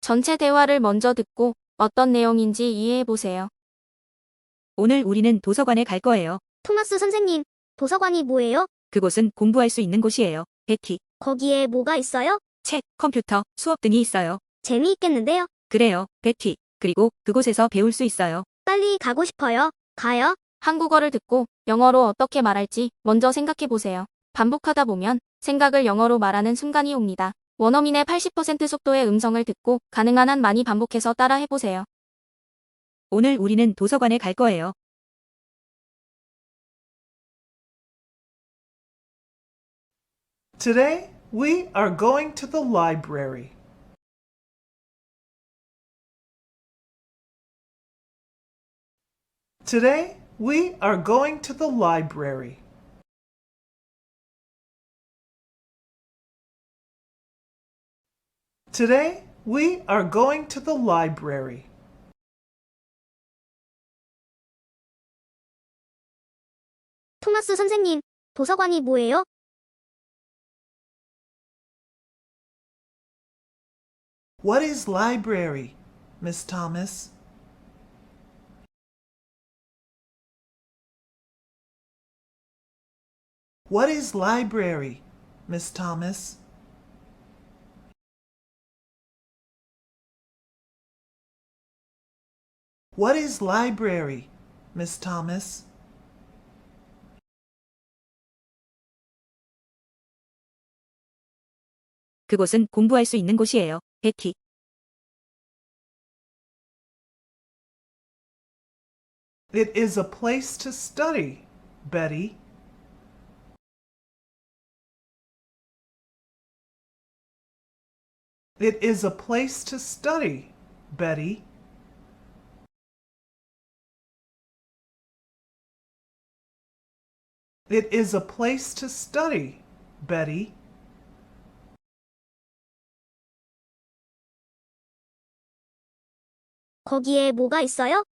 전체 대화를 먼저 듣고 어떤 내용인지 이해해 보세요. 오늘 우리는 도서관에 갈 거예요. 토마스 선생님, 도서관이 뭐예요? 그곳은 공부할 수 있는 곳이에요. 베티. 거기에 뭐가 있어요? 책, 컴퓨터, 수업 등이 있어요. 재미있겠는데요? 그래요, 베티. 그리고 그곳에서 배울 수 있어요. 빨리 가고 싶어요. 가요? 한국어를 듣고 영어로 어떻게 말할지 먼저 생각해 보세요. 반복하다 보면 생각을 영어로 말하는 순간이 옵니다. 원어민의 80% 속도의 음성을 듣고 가능한 한 많이 반복해서 따라 해보세요. 오늘 우리는 도서관에 갈 거예요. Today, we are going to the library. Today, we are going to the library. Today, we are going to the library. 토마스 선생님, 도서관이 뭐예요? What is library, Miss Thomas? What is library, Miss Thomas? What is library, Miss Thomas? 그곳은 공부할 수 있는 곳이에요. 베티. It is a place to study, Betty. It is a place to study, Betty. It is a place to study, Betty. 거기에 뭐가 있어요?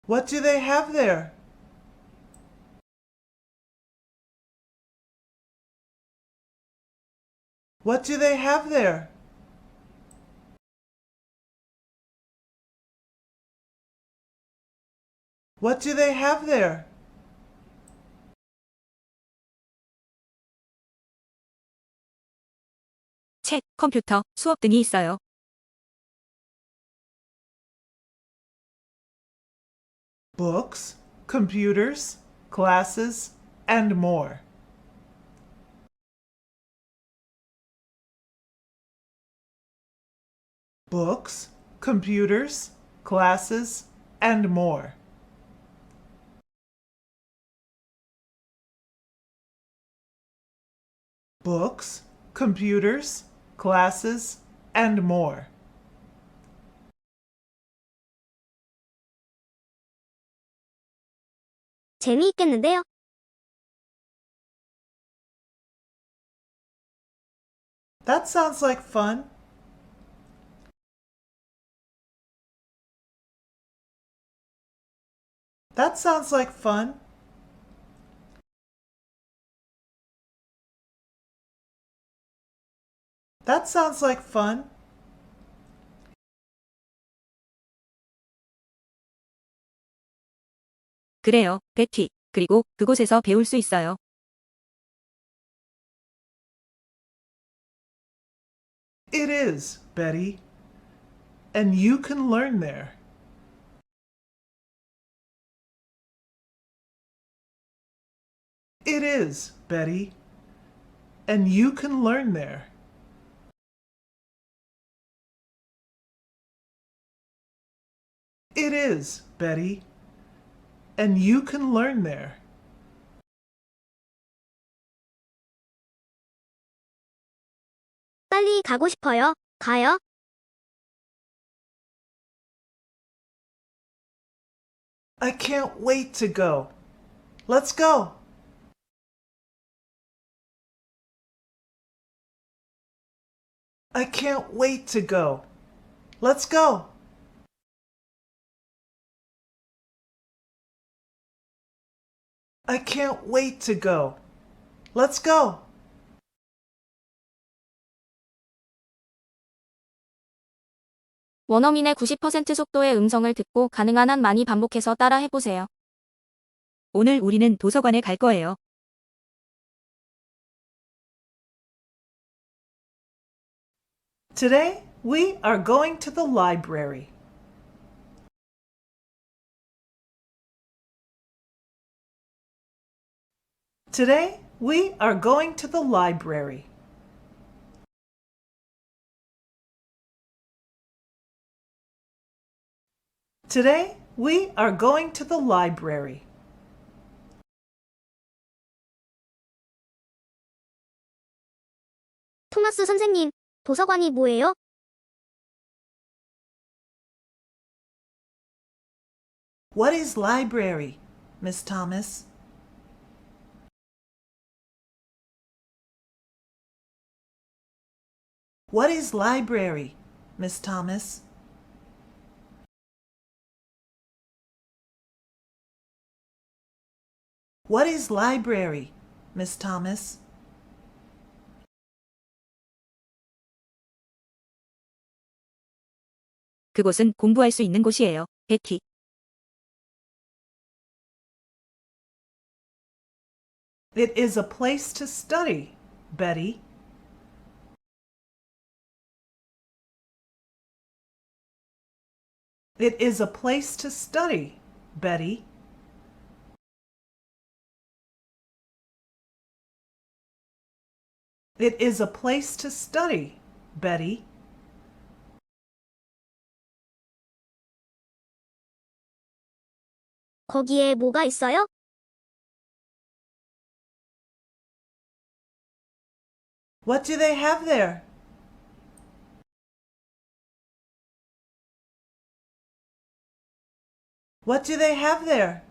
What do they have there? What do they have there? What do they have there? 책, 컴퓨터, 수업 등이 있어요. Books, computers, classes, and more. Books, computers, classes, and more. Books, computers, classes, and more. 재미있겠는데요? That sounds like fun. That sounds like fun. That sounds like fun. 그래요, 베티. 그리고 그곳에서 배울 수 있어요. It is, Betty. And you can learn there. It is, Betty. And you can learn there. It is, Betty. And you can learn there. 빨리 가고 싶어요. 가요? I can't wait to go. Let's go. I can't wait to go. Let's go. I can't wait to go. Let's go. 원어민의 90% 속도의 음성을 듣고 가능한 한 많이 반복해서 따라 해보세요. 오늘 우리는 도서관에 갈 거예요. Today, we are going to the library. Today, we are going to the library. Today, we are going to the library. 토마스 선생님, 도서관이 뭐예요? What is library, Miss Thomas? What is library, Miss Thomas? What is library, Miss Thomas? 그곳은 공부할 수 있는 곳이에요. 베티. It is a place to study, Betty. It is a place to study, Betty. It is a place to study, Betty. 거기에 뭐가 있어요? What do they have there? What do they have there?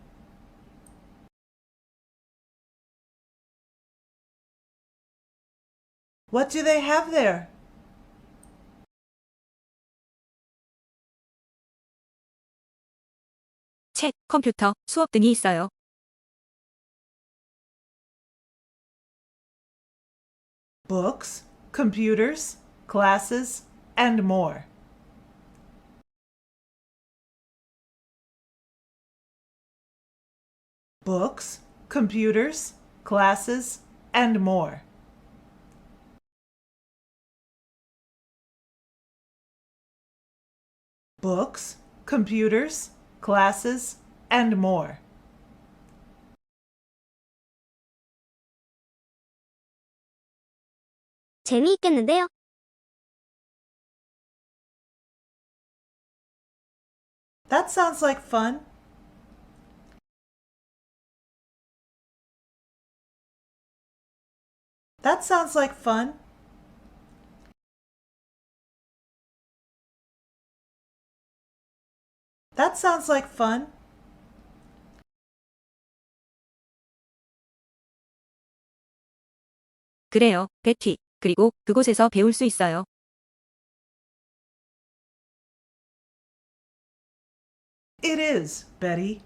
What do they have there? 책, 컴퓨터, 수업 등이 있어요. Books, computers, classes, and more. Books, computers, classes, and more. Books, computers, classes, and more. 재미있겠는데요? That sounds like fun. That sounds like fun. That sounds like fun. 그래요, 베티. 그리고 그곳에서 배울 수 있어요. It is, Betty.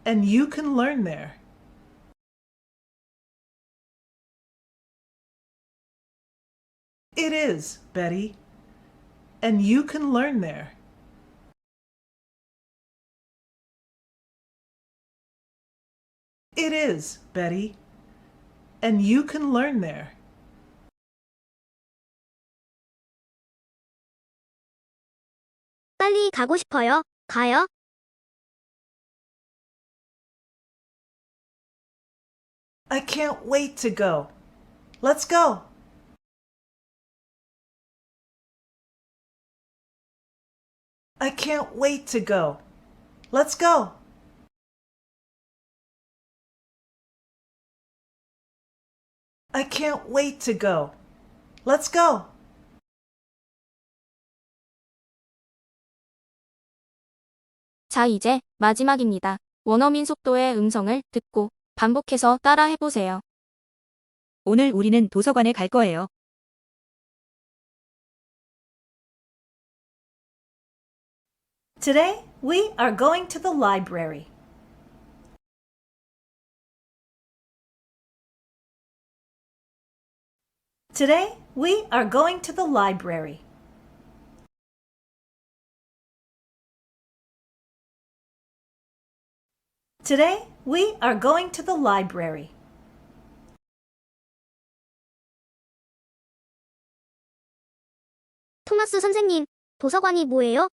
And you can learn there. It is, Betty. And you can learn there. It is, Betty. And you can learn there. 빨리 가고 싶어요. 가요. I can't wait to go. Let's go. I can't wait to go. Let's go. I can't wait to go. Let's go. 자, 이제 마지막입니다. 원어민 속도의 음성을 듣고 반복해서 따라 해보세요. 오늘 우리는 도서관에 갈 거예요. Today, we are going to the library. Today, we are going to the library. Today, we are going to the library. 토마스 선생님, 도서관이 뭐예요?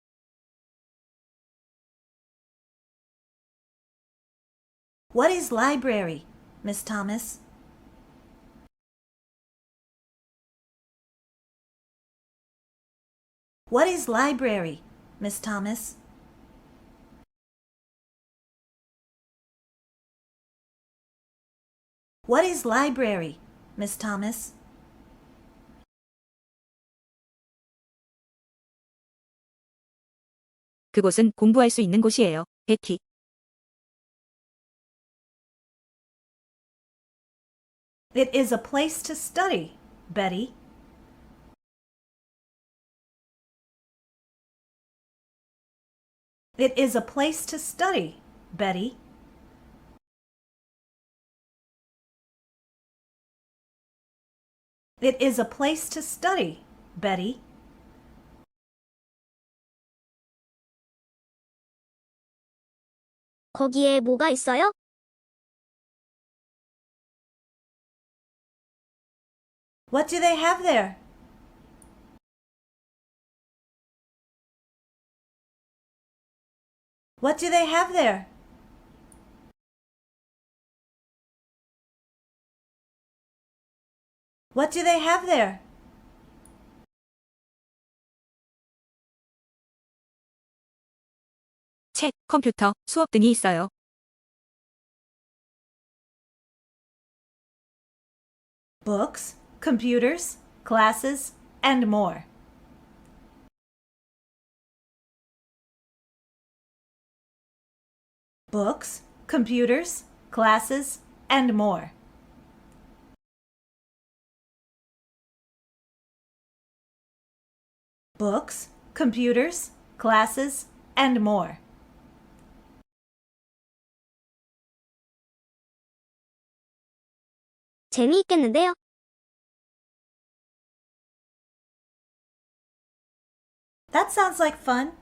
What is library, Miss Thomas? What is library, Miss Thomas? What is library, Miss Thomas? 그곳은 공부할 수 있는 곳이에요. 베티. It is a place to study, Betty. It is a place to study, Betty. It is a place to study, Betty. 거기에 뭐가 있어요? What do they have there? What do they have there? What do they have there? 책, 컴퓨터, 수업 등이 있어요. Books, computers, classes, and more. Books, computers, classes, and more. Books, computers, classes, and more. 재미있겠는데요? That sounds like fun.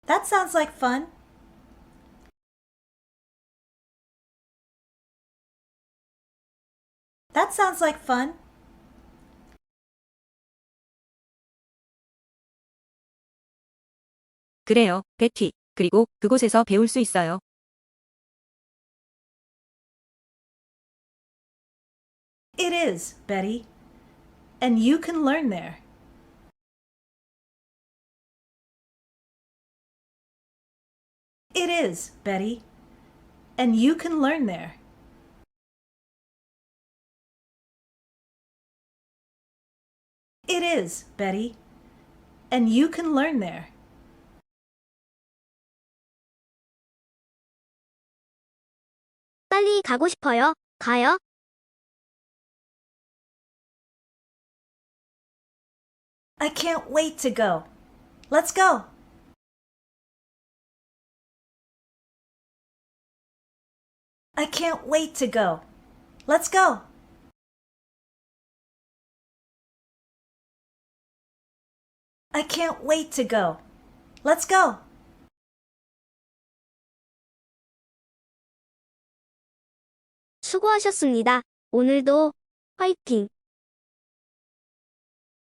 That sounds like fun. That sounds like fun. 그래요, 베티. 그리고 그곳에서 배울 수 있어요. It is, Betty. And you can learn there. It is, Betty. And you can learn there. It is, Betty. And you can learn there. 빨리 가고 싶어요. 가요. I can't wait to go. Let's go. I can't wait to go. Let's go. I can't wait to go. Let's go. 수고하셨습니다. 오늘도 화이팅!